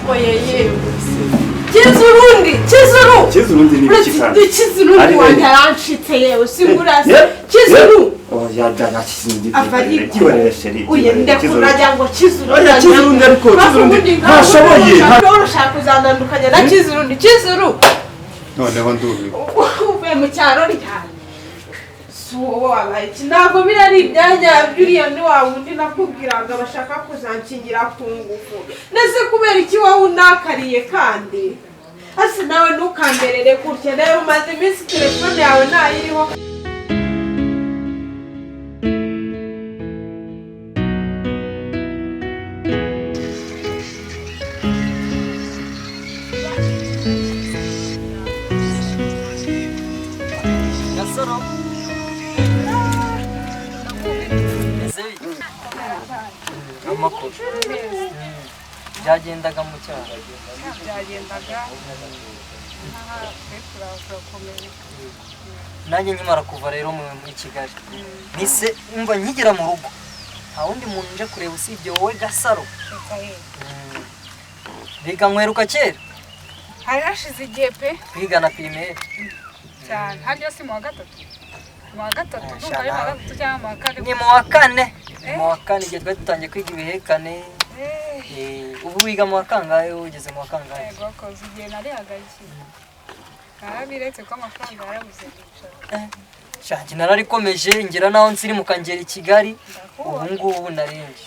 oya yewe Kizurundi ni bikikana Kizurundi wanjye aranshitse yewe singurase Kizuru oya dana Kizurundi afari kiboreshe uye ndakuragira ngo Kizurundi oya Kizurundi ariko Kizurundi ntashoboye urashaka kuzandandukanya na Kizuru noneho ndubi uvuye mu cyaro ryane wowe wabaye iki ntabwo birari ibyanya byuriya ni wa wundi nakubwiraga bashaka kuzankingira ku ngufu ndetse kubera iki wowe unakariye kandi hasi nawe ntukamberere gutya rero umaze iminsi telefone yawe ntayiriho amakuru byagendaga mu cyaro byagendaga nanjye nkimara kuva rero muri Kigali nise umva nkigera mu rugo nta wundi muntu nje kureba usibye wowe Gasaro biga nkweruka kera hari hashize igihe pe biga na primaire cyane handi yose mu wa gatatu numva ari mu wa gatatu cyangwa mu wa kane ni mu wa kane mu wa kane igihe twari dutangiye kwiga ibihekane ubu wiga mu wa kangahe ugeze mu wa kangahe yego koze igihe nari hagakiye narabiretse ko amafaranga yarabuze shaki nararikomeje ngira naho nsiri mu kangera I Kigali ubu ngubu narenje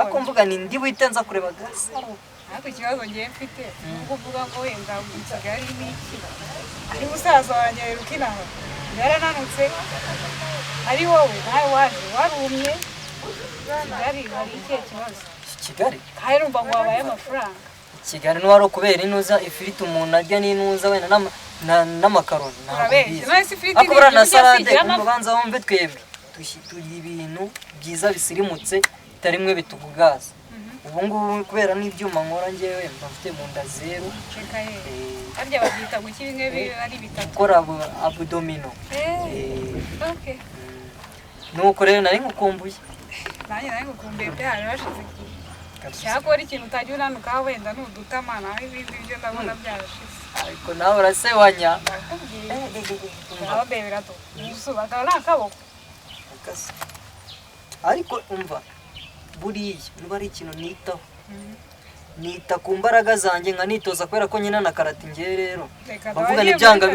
ako mvuga ni ndi wite nza kureba Gasaro ariko ikibazo ngiye mfite nuko uvuga ngo wenda mu Kigali n'iki ari musaza wanjye Rukinaho yarananutse ari wowe nawe waje warumye Kigali hari iki kibazo Kigali kandi numva ngo wabaye amafaranga Kigali n'waro kubera inuza ifiriti umuntu arya n'inuza wena n'amakaroni akubura na salade umubanza wumve twebwe tuyi ibintu byiza bisirimutse bitarimwe bitugugaza ubu ngubu kubera n'ibyuma nkora ngewe mfite mu nda zero arya babyita ngo iki bimwe ari bitatu gukora abdomino okay nuko rero nari ngukumbuye nanjye nari ngukumbuye pe hari hashize cyakora ikintu utajya unanuka wenda n'udutama nawe ibindi byo ndabona byarashize ariko nawe urasebanya nawe bebera to usubaga nakaboko ariko umva buriya niba ari ikintu nitaho nita ku mbaraga zanjye nka nitoza kubera ko nyina na karate ngiye rero bavuga ni byanga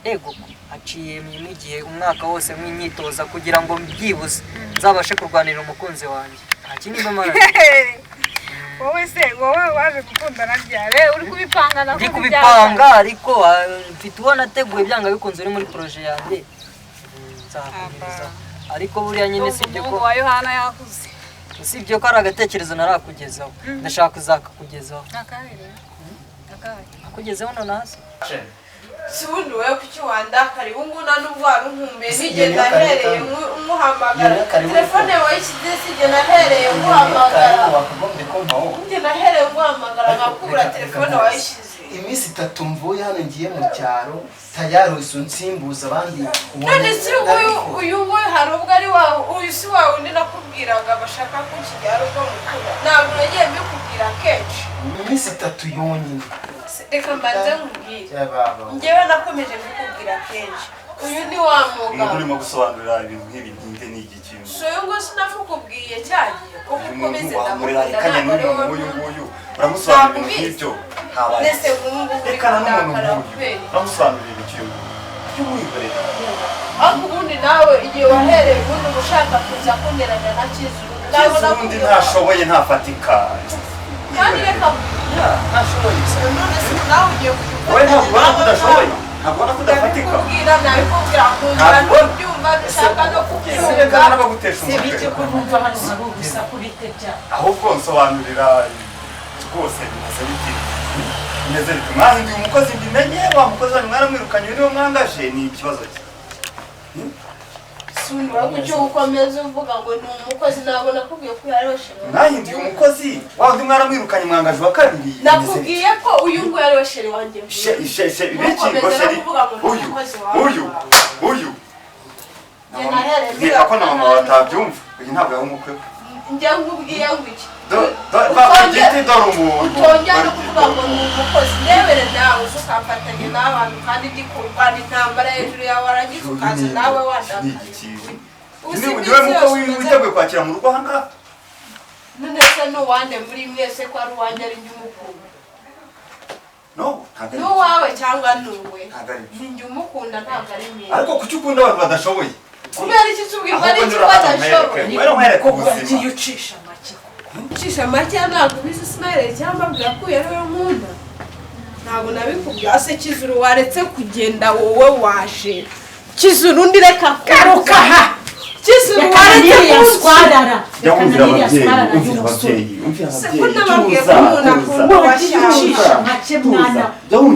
ego aciye mu gihe umwaka wose mw'imyitoza kugira ngo mbyibuze nzabashe kurwanira umukunzi wanjye nta kindi bamara wowe waje gukundana ryare uri kubipanga na ndi kubipanga ariko mfite uwo nateguye byanga bikunze uri muri projet yanjye nzakomeza ariko buriya nyine sibyo ko wa Yohana yakuze usibye ko ari agatekerezo narakugezaho ndashaka kuzakakugezaho akugezeho nonase Subundi wewe kuki wandakari ubunguna nubwo arunkumbe nigenda hereye umuhamagara telefone yawe ikidesige nahereye umuhamagara wakagombye ko mpaho nge nahereye umuhamagara ngakubura telefone wawe ishize iminsi 3 mvuye hano ngiye mu cyaro tayari usunsimbuza abandi none si uyu nguyu hari ubwo ari wawe uyu si wawe undi nakubwiraga bashaka kukijyara ubwo mukura ntabwo nagiye mbikubwira kenshi iminsi 3 yonyine reka mbanze nkubwire njyewe nakomeje mbikubwira kenshi uyu ni wa mugabo urimo gusobanurira ibintu nk'ibi nkinde n'iki kintu so yo ngo sinafukubwiye cyagiye ko ukomeze ndamukunda uyu uramusobanurira nk'ibyo habaye nese ngumu reka n'umuntu uramusobanurira ikintu cy'umwikorere ariko ubundi nawe igihe wahereye ubundi ushaka kuza kunderanya na Kizuru ubundi ntashoboye ntafatika kandi reka ntashoboye none se nawe ugiye wowe ntabwo ubona ko udashoboye ntabwo ubona ko udafatika kubwira nabikubwira kumva n'ibyumva dushaka no kubyumva n'abagutesha umutwe kumva hano nabo gusa kubitebya ahubwo nsobanurira rwose bimeze biti mwahinduye umukozi mbimenye wa mukozi wanyu mwaramwirukanye niwe mwangaje ni ikibazo cye sunura kucyo ukomeza uvuga ngo ni umukozi ntabwo nakubwiye ko yaroshe mwahinduye umukozi wa undi mwaramwirukanye mwangaje wa kabiri nakubwiye ko uyu ngo yaroshe wanjye uyu ako na mama batabyumva uyu ntabwo yari umukwe njye nkubwiye ngo iki umuntu utongera no kuvuga ngo ni umukozi ndebere nawe uza ukamfatanya n'abantu kandi ndi kurwana intambara hejuru yawe warangiza ukaza nawe niwe muko witeguye kwakira mu rugo ahangaha none se n'uwande muri mwese ko ari uwanjye ari njye umukunda n'uwawe cyangwa n'uwe ni njye umukunda ntabwo ari mwiza ariko kuki ukunda abantu badashoboye kubera iki tubwirwa n'iki badashoboye kuko wagiye ucisha make ucisha make ntabwo ubizi Ismael cyangwa mbwira ko uyu ari we nkunda ntabwo nabikubwiye ase Kizuru waretse kugenda wowe waje Kizuru undi reka garuka ha Kizuru waretse kugenda yamubwira ababyeyi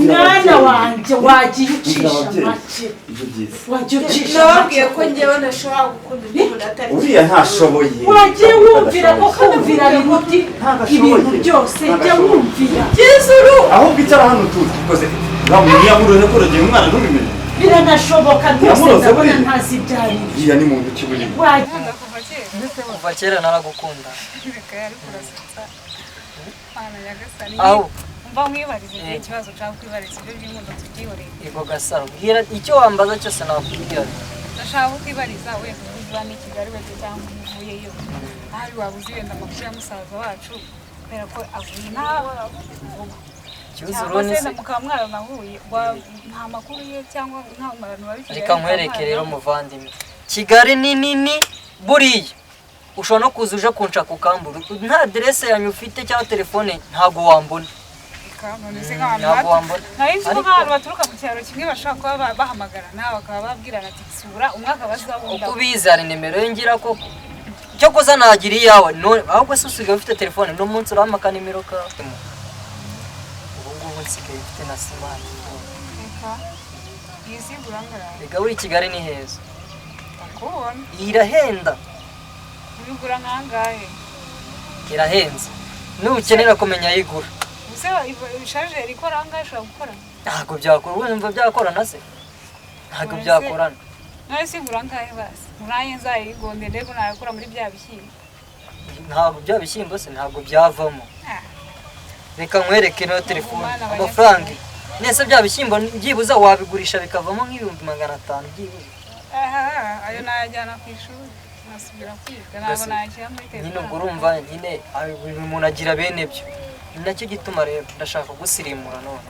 mwana wanjye wagiye ucisha make nababwiye ko njyewe ntashobora gukunda umuntu atari uriya ntashoboye wagiye wumvira ko kumvira ibintu byose jya wumvira Kizuru ahubwo icara hano tuzi ukoze ntiyamuroze ko urugero umwana ntubimenye biranashoboka rwose ndabona ntazi ibyari uriya ni muntu ki buri kuva kera naragukunda aho mva mwibariza igihe ikibazo cyangwa kwibariza ibyo by'inkundo tubyihoreye yego Gasaro bwira icyo wambaza cyose nakubwira ndashaka kwibariza wenda uva ni Kigali wese cyangwa uvuyeyo ahari wabuze wenda amakuru ya musaza wacu kubera ko avuye nawe cyangwa se mukaba mwaranahuye nta makuru ye cyangwa nta muntu wari Kigali reka nkwereke rero muvandimwe Kigali ni nini buriya ushobora no kuza uje kunshaka ukambura nta aderese yanyu ufite cyangwa telefone ntago wambona ntabwo wambona nahise nk'abantu baturuka mu cyaro kimwe bashaka kuba bahamagara nawe bakaba babwirana ati sura umwaka bazabunda uko ubizi hari nimero ye ngira koko cyo koza nagira iyawe ahubwo se usigaye ufite telefone no munsi urahamaka nimero kawe ubu ngubu nsigaye ufite na simati reka buri Kigali ni heza irahenda uyigura nkangahe irahenze nukenera kumenya ayigura use ishaje ikora angahe ushobora gukora ntabwo byakora wumva byakorana se ntabwo byakorana none sigura angahe basi muraye nzayigonde ndego nayakora muri bya bishyimbo ntabwo bya bishyimbo se ntabwo byavamo reka nkwereke no telefone amafaranga nese bya bishyimbo byibuza wabigurisha bikavamo nk'ibihumbi 500 byibuze ayo najyana ku ishuri nasubira kwiga ntabwo najya muri telefone nyine ubwo urumva nyine buri muntu agira bene byo ni nacyo gituma rero ndashaka gusirimura none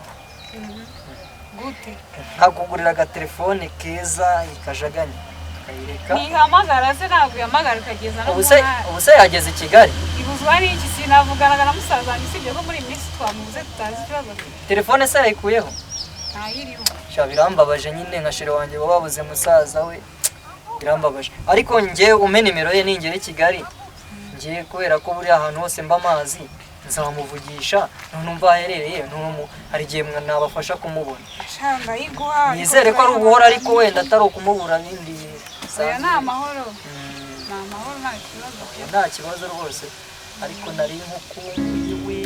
gute nkakugurira agatelefone keza ikajaganya ukayireka ntihamagara se ntabwo yamagara ukageza no ubu se yageze i Kigali ibuzwa n'iki sinavuganaga na musaza wanjye usibye ko muri iyi minsi twamubuze tutazi ikibazo telefone se yayikuyeho ntayiriho birambabaje nyine nka shere wanjye babuze musaza we birambabaje ariko njye ume nimero ye ningere i Kigali njye kubera ko buri ahantu hose mba amazi nzamuvugisha numva aherereye hari igihe nabafasha kumubona nizere ko ari ubuhora ariko wenda atari ukumubura bindi oya ni amahoro nta kibazo rwose ariko nari nkukumbuye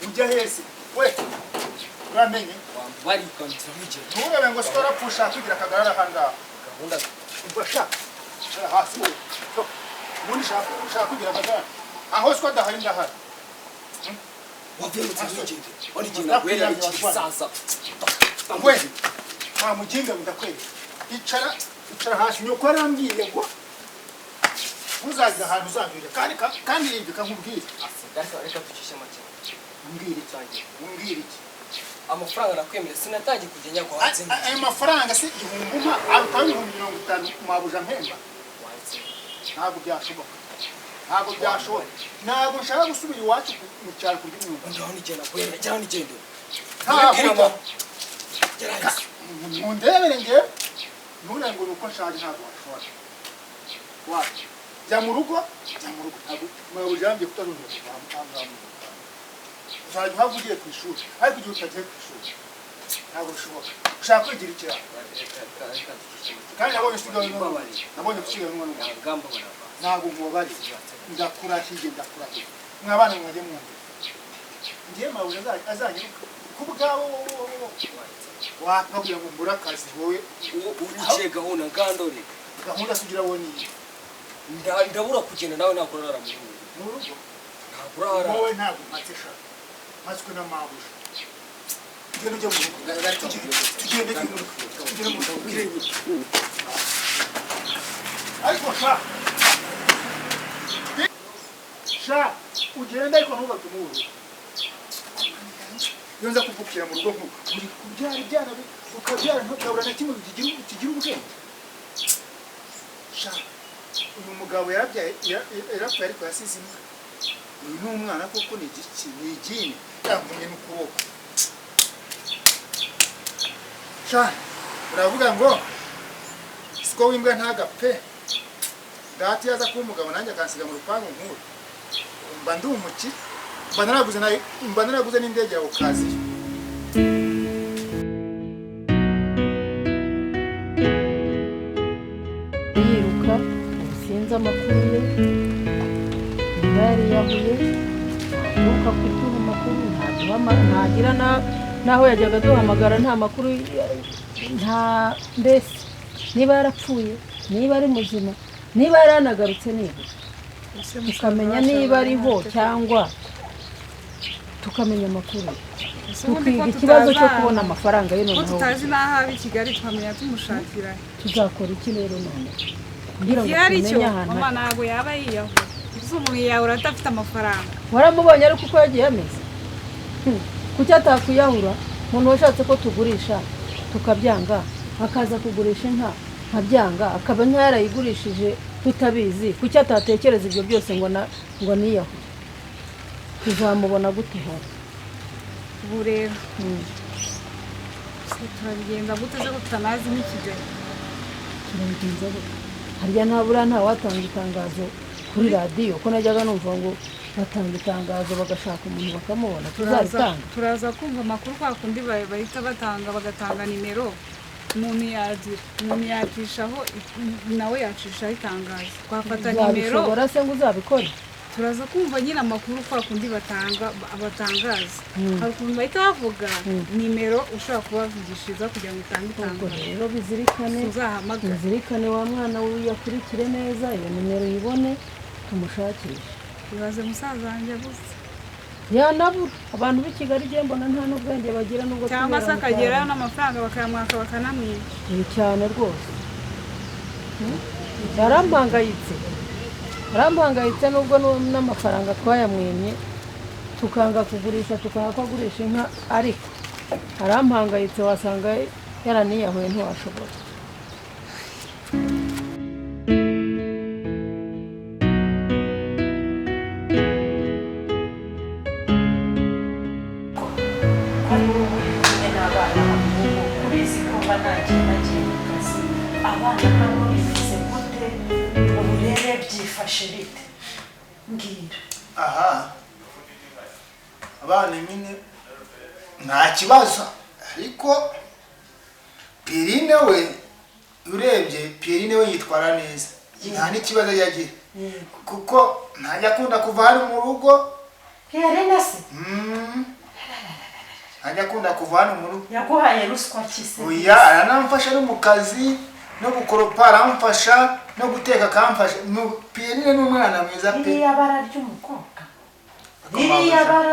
ujya hese we uramenye wari kwandikira mwijye nturebe ngo sora pusha kugira akagarara hanga gahunda ubasha hasi ubundi shaka kugira akagarara aho siko dahari ndahari wavyemutse mwijye wari genda gwera ikisaza we nta mujinga ndakwere icara hasi nyoko arambwiye ngo uzagira ahantu uzambwira kandi yibika nkubwire reka tucishe make umbwire icyanjye umbwire iki amafaranga nakwemera sinatangiye kugenya kwa hatse ayo mafaranga se igihumbi umpa arutanga 50 mabuja mpemba ntabwo byashoboka ntabwo nshaka gusubira iwacu mu cyaro kurya imyuga ngaho nigenda kwera cyangwa nigende ntabwo mundebere nge ntura ngo nuko nshaje ntabwo washobora wacu jya mu rugo ntabwo mabuja yambye kutazongera kuvamo uzajya uhavugiye ku ishuri ariko igihe utagiye ku ishuri ntabwo bishoboka ushaka kwigira ikiraro kandi nabonye usigaye nabonye usigaye n'umwana ntabwo mubabariza ndakurahiye mwabana mwajye mwumva ngiye mabuye azanyiruka ku bwawe wakabwira ngo mbura akazi wowe uciye gahunda ngandore gahunda sugira woni ndabura kugenda nawe nakurara mu rugo nakurara wowe ntabwo mpatsesha matswe na mabuye tugende ujye mu rugo tugende mu rugo ariko sha ugenda ariko ntugate mu rugo yonza kuvukira mu rugo uri kubyara ibyana ukabyara ntukabura na kimwe kigira ubwenge sha uyu mugabo yarapfuye ariko yasize imbwa uyu ni umwana koko ni igiki ni igini yamvunye n'ukuboko sha uravuga ngo siko w'imbwa ntagapfe dati yaza kuba umugabo nanjye akansiga mu rupangu nkuru mba ndi umuki mba naraguze n'indege yawe ukaziyo yiruka sinzi amakuru ye niba yariyahuye ntaduka kuduha amakuru ntagira n'aho yajyaga duhamagara nta makuru nta mbese niba yarapfuye niba ari muzima niba yaranagarutse niba tukamenya niba ariho cyangwa tukamenya amakuru tukiga ikibazo cyo kubona amafaranga ye noneho tutazi n'aho aba i Kigali twamenya tumushakira tuzakora iki rero none kugira ngo tumenye ahantu mama ntabwo yaba yiyahuye uzi umuntu yiyahura adafite amafaranga waramubonye ariko uko yagiye ameze kuki atakwiyahura umuntu washatse ko tugurisha tukabyanga akaza kugurisha inka nkabyanga akaba inka yarayigurishije tutabizi kuki atatekereza ibyo byose ngo niyahure tuzamubona gute hano ubu rero turabigenza gute se ko tutanazi n'ikigali turabigenza gute harya ntabura ntawatanga itangazo kuri radiyo ko najyaga numva ngo batanga itangazo bagashaka umuntu bakamubona tuzaritanga turaza kumva amakuru kwa kundi bahita batanga bagatanga nimero umuntu yacishaho nawe yacishaho itangazo twafata nimero uzabishobora se ngo uzabikore turaza kumva nyine amakuru kwa kundi batangaza hari ukuntu bahita bavuga nimero ushobora kubavugishiriza kugira ngo utange itangazo rero bizirikane wa mwana wiyakurikire neza iyo nimero uyibone tumushakishe ibaze musaza wanjye gusa yanabura abantu b'i Kigali igihe mbona nta n'ubwenge bagira nubwo cyangwa se akagerayo n'amafaranga bakayamwaka bakanamwiba cyane rwose yarampangayitse nubwo n'amafaranga twayamwimye tukanga kugurisha tukanga ko agurisha inka ariko arampangayitse wasanga yaraniyahuye ntiwashobora abana nabo bivuze gute uburere byifashe bite mbwira aha abana nyine nta kibazo ariko Pierine we urebye Pierine we yitwara neza nta n'ikibazo yagira kuko ntajya akunda kuva hano mu rugo Pierine se ntajya akunda kuva hano mu rugo yaguhaye ruswa kise oya aranamfasha no mu kazi no gukoropa aramfasha no guteka akamfasha Pierine n'umwana mwiza pe iriya bara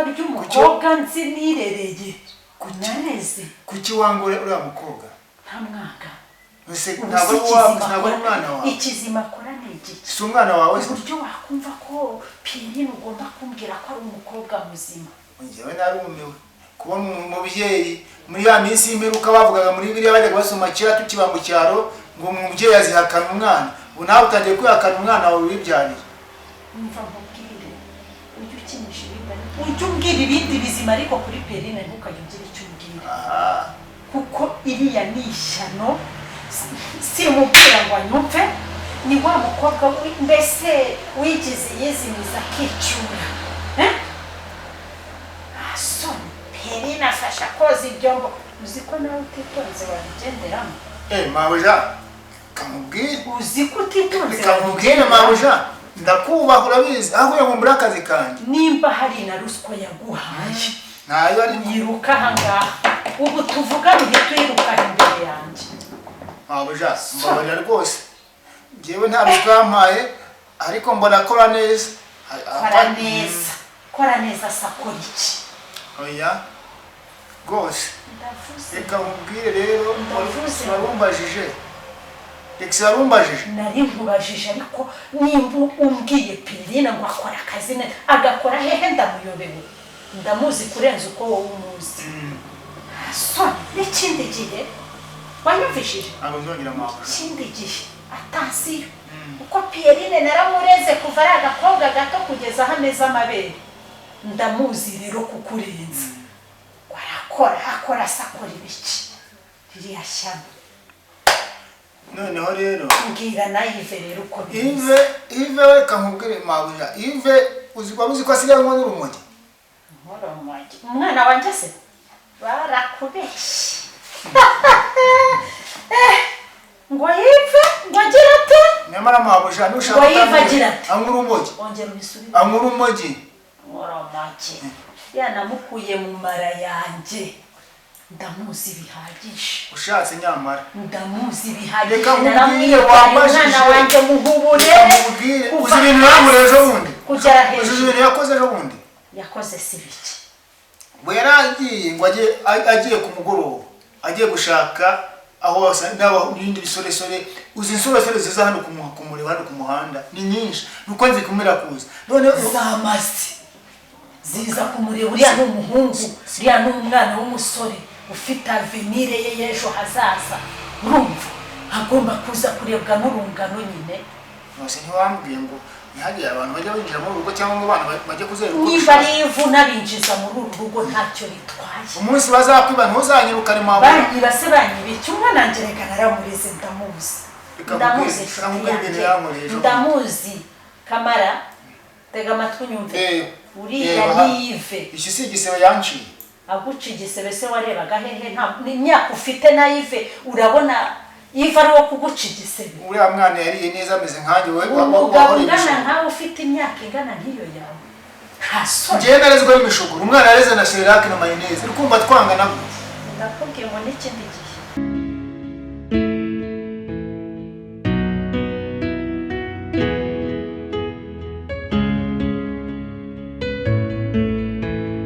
ry'umukobwa nzi nirereye kunareze kuki wangore uriya mukobwa nta mwaka ntabwo ari umwana wawe ikizima akora ni igiki si umwana wawe uburyo wakumva ko Pierine ugomba kumbwira ko ari umukobwa muzima njyewe narumiwe kubona umubyeyi muri ya minsi y'imperuka bavugaga muri biriya bajyaga basoma kera tukiba mu cyaro ngo umubyeyi azihakana umwana ubu nawe utangiye kwihakana umwana wawe wibyariye umva nkubwire ujye ukinisha ujye umbwira ibindi bizima ariko kuri Pierine ntukajya ugira icyo umbwira kuko iriya ni ishyano simubwira ngo anyumve ni wa mukobwa mbese wigize yizimiza akicyura Pierine afasha koza ibyombo uzi ko nawe utitonze wabigenderamo mabuja kamubwire uzi ko utitonze kamubwire mabuja ndakubaha urabizi aho yamumbura akazi kanjye nimba hari na ruswa yaguhaye ntayo ari yiruka ahangaha ubu tuvugane uhita uyiruka imbere yanjye mabuja mbabarira rwose njyewe nta ruswa yampaye ariko mbona akora neza kora neza sakora iki oya rwose reka mubwire rero warumbajije reka warumbajije nari nkubajije ariko nimba umbwiye Perrine ngo akora akazi neza agakora hehe ndamuyobewe ndamuzi kurenza uko wowe umuzi so n'ikindi gihe wanyumvishije ikindi gihe atasiyo uko Perrine naramureze kuva ari agakobwa gato kugeza aho ameze amabere ndamuzi rero kukurenza akora sakora ibiki ririya shyamba noneho rero mbwira na Yves rero uko bimeze Yves we kamubwire mabuja Yves uzi ko asigaye anywa n'urumogi umwana wanjye se barakubeshye ngo Yves ngo agira ate nyamara mabuja nushaka ngo Yves agira ate anywa urumogi ongera ubisubire anywa urumogi yanamukuye mu mara yanjye ndamuzi bihagije ushatse nyamara ndamuzi bihagije reka nkubwire wambajije umwana wanjye muhubure uzi ibintu yamureje ejo bundi kugera hejuru uzi ibintu yakoze ejo bundi yakoze si biki we yaragiye ngo agiye ku mugoroba agiye gushaka aho n'ibindi bisoresore uzi insoresore ziza hano kumureba hano ku muhanda ni nyinshi nuko nzi kumera kuza none zamaze ziza kumureba uriya n'umuhungu uriya n'umwana w'umusore ufite avenire ye y'ejo hazaza urumva agomba kuza kurebwa n'urungano nyine nose ntiwambwiye ngo ntihagire abantu bajya binjira muri urugo cyangwa ngo abana bajye kuzeruka niba ari ivu n'abinjiza muri uru rugo ntacyo bitwaye umunsi bazakwiba ntuzanyirukane mabuja banyiba se banyibiki umwana nanjye reka naramureze ndamuzi kamara tega amatwi unyumve uriya ni Yves iki si igisebe yanciye aguca igisebe se warebaga hehe nta imyaka ufite na Yves urabona Yves ari wo kuguca igisebe uriya mwana yariye neza ameze nkanjye umugabo ungana nkawe ufite imyaka ingana nk'iyo yawe njyewe narezweho imishogoro umwana yareze na Cerelac na mayoneze uri kumva twangana ndakubwiye ngo n'ikindi gihe